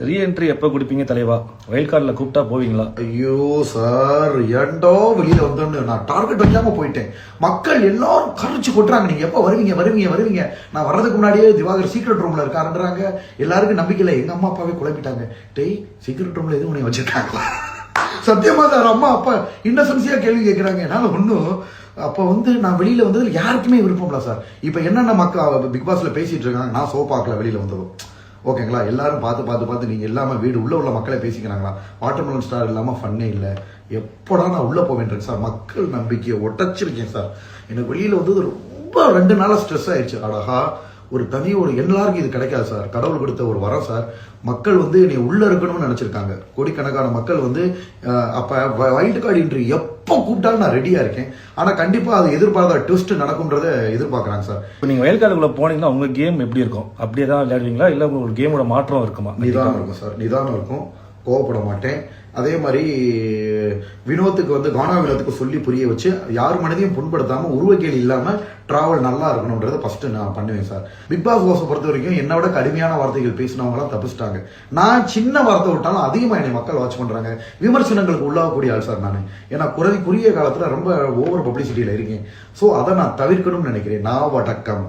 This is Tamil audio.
ரீஎன்ட்ரி எப்போ கொடுப்பீங்க தலைவா? வைல்ட் கார்டில் கூப்பிட்டா போவீங்களா? ஐயோ சார், ஏண்டோ வெளியில வந்தோன்னு நான் டார்கெட் வைக்காம போயிட்டேன். மக்கள் எல்லாரும் கரைச்சு கொட்டுறாங்க, நீங்க எப்ப வருவீங்க வருவீங்க வருவீங்க. நான் வர்றதுக்கு முன்னாடியே திவாகர் சீக்ரெட் ரூம்ல இருக்காருன்றாங்க. எல்லாருக்கும் நம்பிக்கை இல்லை. எங்க அம்மா அப்பாவே குழப்பிட்டாங்க. டேய், சீக்ரெட் ரூம்ல எதுவும் உன்னை வச்சிருக்காங்களா? சத்தியமா சார், அம்மா அப்பா இன்னசென்சியா கேள்வி கேட்கிறாங்க. என்னால ஒன்றும் அப்போ நான் வெளியில வந்ததுல யாருக்குமே விருப்பம் இல்லை சார். இப்போ என்னென்ன மக்கள் பிக் பாஸ்ல பேசிட்டு இருக்காங்க, நான் சோ பார்க்கல வெளியில வந்ததும். ஓகேங்களா, எல்லாரும் பார்த்து நீங்க இல்லாம வீடு உள்ள மக்களே பேசிக்கிறாங்களா? வாட்டர்மெலன் ஸ்டார் இல்லாம ஃபன்னே இல்லை. எப்படா நான் உள்ள போவேன் சார். மக்கள் நம்பிக்கையை ஒட்டச்சிருக்கேன் சார். எனக்கு வெளியில வந்தது ரொம்ப 2 நாளா ஸ்ட்ரெஸ் ஆயிடுச்சு. அழகா ஒரு எல்லாருக்கும் இது கிடைக்காது சார். கடவுள் கொடுத்த ஒரு வரம் சார். மக்கள் என்னை உள்ள இருக்கணும்னு நினைச்சிருக்காங்க. கோடிக்கணக்கான மக்கள் அப்ப வைல்ட் கார்டு இன்று எப்போ கூப்பிட்டாலும் நான் ரெடியா இருக்கேன். ஆனா கண்டிப்பா அது எதிர்பார்த்த ட்விஸ்ட் நடக்கும்ன்றத எதிர்பார்க்கறாங்க சார். இப்போ நீங்க வைல்ட் கார்டுக்குள்ள போனீங்கன்னா உங்க கேம் எப்படி இருக்கும்? அப்படியே தான் விளையாடுவீங்களா, இல்ல உங்க கேமோட மாற்றம் இருக்குமா? நிதானம் இருக்கும் சார், நிதானம் இருக்கும். கோவப்பட மாட்டேன். அதே மாதிரி வினோத்துக்கு கானா வினோத்துக்கு சொல்லி புரிய வச்சு யார் மனதையும் புண்படுத்தாம உருவக்கேலி இல்லாம டிராவல் நல்லா இருக்கணும்ன்றத ஃபர்ஸ்ட் நான் பண்ணுவேன் சார். பிக் பாஸ் ஹவுஸை பொறுத்த வரைக்கும் என்னை விட கடுமையான வார்த்தைகள் பேசினவங்களாம் தப்பிச்சிட்டாங்க. நான் சின்ன வார்த்தை விட்டாலும் அதிகமா என்னை மக்கள் வாட்ச் பண்றாங்க. விமர்சனங்களுக்கு உள்ளாகக்கூடிய ஆள் சார் நான். ஏன்னா குறுகிய காலத்துல ரொம்ப ஓவர் பப்ளிசிட்டியில இருக்கேன். ஸோ அதை நான் தவிர்க்கணும்னு நினைக்கிறேன். நான் வடக்கம்.